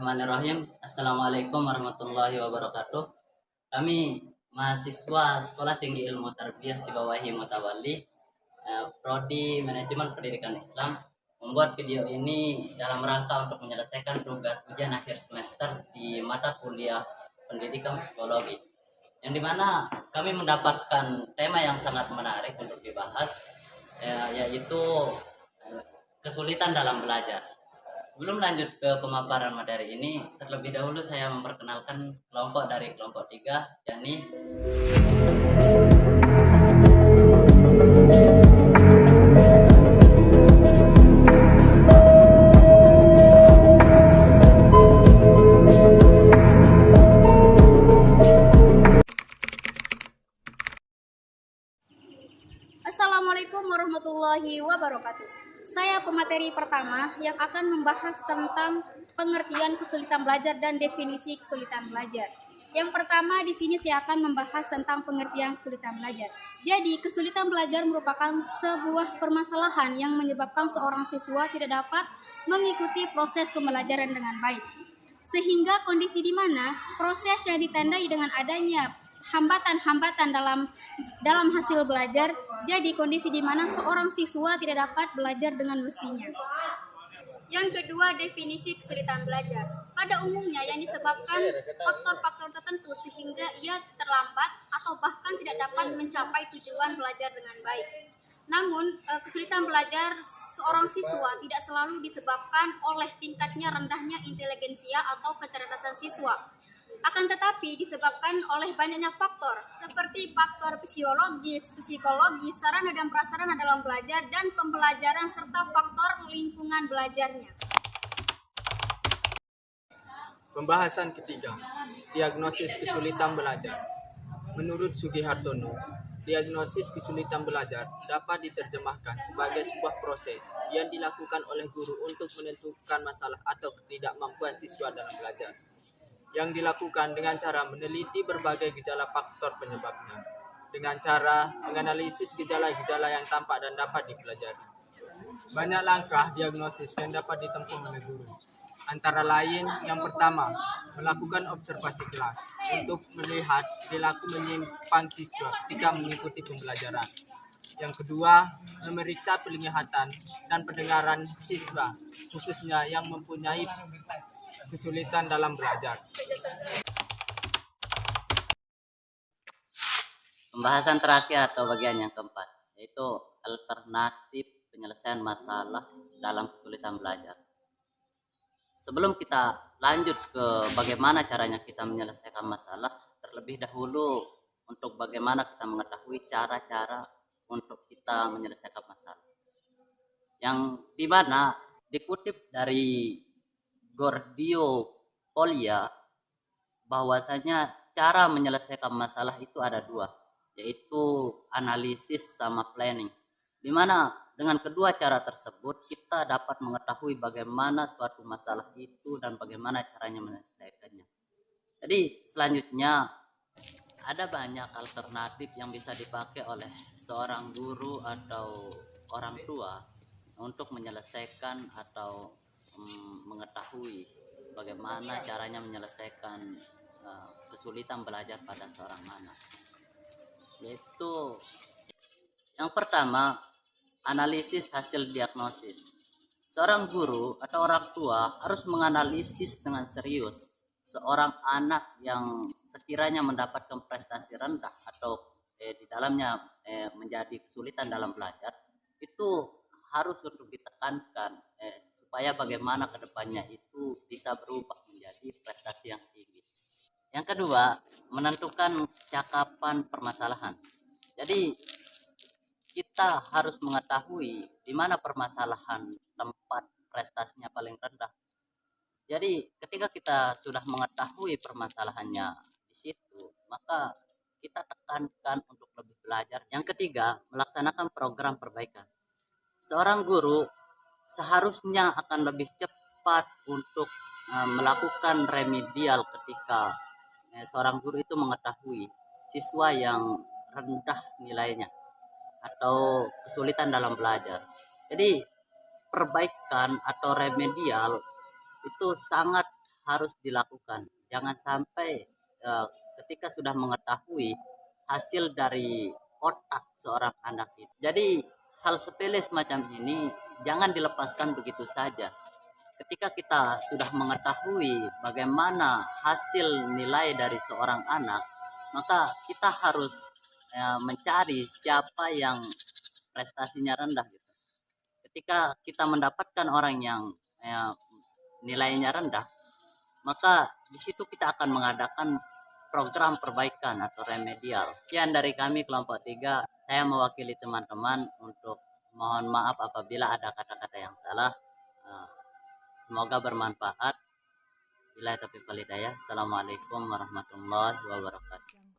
Bismillahirrahmanirrahim. Assalamualaikum warahmatullahi wabarakatuh. Kami mahasiswa Sekolah Tinggi Ilmu Tarbiyah Sibawahi Mutawalli, Prodi Manajemen Pendidikan Islam, membuat video ini dalam rangka untuk menyelesaikan tugas ujian akhir semester di mata kuliah Pendidikan Psikologi, yang dimana kami mendapatkan tema yang sangat menarik untuk dibahas, yaitu kesulitan dalam belajar. Sebelum lanjut ke pemaparan materi ini, terlebih dahulu saya memperkenalkan kelompok dari kelompok 3, yakni Assalamualaikum warahmatullahi wabarakatuh. Saya pemateri pertama yang akan membahas tentang pengertian kesulitan belajar dan definisi kesulitan belajar. Yang pertama di sini saya akan membahas tentang pengertian kesulitan belajar. Jadi, kesulitan belajar merupakan sebuah permasalahan yang menyebabkan seorang siswa tidak dapat mengikuti proses pembelajaran dengan baik. Sehingga kondisi di mana proses yang ditandai dengan adanya hambatan-hambatan dalam hasil belajar, jadi kondisi di mana seorang siswa tidak dapat belajar dengan mestinya. Yang kedua, definisi kesulitan belajar. Pada umumnya yang disebabkan faktor-faktor tertentu sehingga ia terlambat atau bahkan tidak dapat mencapai tujuan belajar dengan baik. Namun, kesulitan belajar seorang siswa tidak selalu disebabkan oleh tingkatnya rendahnya inteligensia atau kecerdasan siswa. Akan tetapi disebabkan oleh banyaknya faktor seperti faktor fisiologis, psikologis, sarana dan prasarana dalam belajar dan pembelajaran serta faktor lingkungan belajarnya. Pembahasan ketiga, diagnosis kesulitan belajar. Menurut Sugihartono, diagnosis kesulitan belajar dapat diterjemahkan sebagai sebuah proses yang dilakukan oleh guru untuk menentukan masalah atau ketidakmampuan siswa dalam belajar, yang dilakukan dengan cara meneliti berbagai gejala faktor penyebabnya, dengan cara menganalisis gejala-gejala yang tampak dan dapat dipelajari. Banyak langkah diagnosis yang dapat ditempuh oleh guru. Antara lain, yang pertama, melakukan observasi kelas untuk melihat perilaku menyimpang siswa ketika mengikuti pembelajaran. Yang kedua, memeriksa penglihatan dan pendengaran siswa, khususnya yang mempunyai kesulitan dalam belajar. pembahasan terakhir atau bagian yang keempat, yaitu alternatif penyelesaian masalah dalam kesulitan belajar. Sebelum kita lanjut ke bagaimana caranya kita menyelesaikan masalah, terlebih dahulu untuk bagaimana kita mengetahui cara-cara untuk kita menyelesaikan masalah, yang dimana dikutip dari Gordio Polia, bahwasanya cara menyelesaikan masalah itu ada dua, yaitu analisis sama planning, dimana dengan kedua cara tersebut kita dapat mengetahui bagaimana suatu masalah itu dan bagaimana caranya menyelesaikannya. Jadi selanjutnya ada banyak alternatif yang bisa dipakai oleh seorang guru atau orang tua untuk menyelesaikan atau mengetahui bagaimana caranya menyelesaikan kesulitan belajar pada seorang anak. Yaitu yang pertama, analisis hasil diagnosis. Seorang guru atau orang tua harus menganalisis dengan serius seorang anak yang sekiranya mendapatkan prestasi rendah atau di dalamnya menjadi kesulitan dalam belajar. Itu harus untuk ditekankan supaya bagaimana kedepannya itu bisa berubah menjadi prestasi yang tinggi. Yang kedua, menentukan cakapan permasalahan. Jadi kita harus mengetahui di mana permasalahan tempat prestasinya paling rendah. Jadi ketika kita sudah mengetahui permasalahannya di situ, maka kita tekankan untuk lebih belajar. Yang ketiga, melaksanakan program perbaikan. Seorang guru seharusnya akan lebih cepat untuk melakukan remedial ketika seorang guru itu mengetahui siswa yang rendah nilainya atau kesulitan dalam belajar. Jadi perbaikan atau remedial itu sangat harus dilakukan. Jangan sampai ketika sudah mengetahui hasil dari otak seorang anak itu. Jadi hal sepele semacam ini jangan dilepaskan begitu saja. Ketika kita sudah mengetahui bagaimana hasil nilai dari seorang anak, maka kita harus mencari siapa yang prestasinya rendah gitu. Ketika kita mendapatkan orang yang nilainya rendah, maka di situ kita akan mengadakan program perbaikan atau remedial. Sekian dari kami kelompok 3. Saya mewakili teman-teman untuk mohon maaf apabila ada kata-kata yang salah. Semoga bermanfaat. Bila taufiq wal hidayah. Assalamualaikum warahmatullahi wabarakatuh.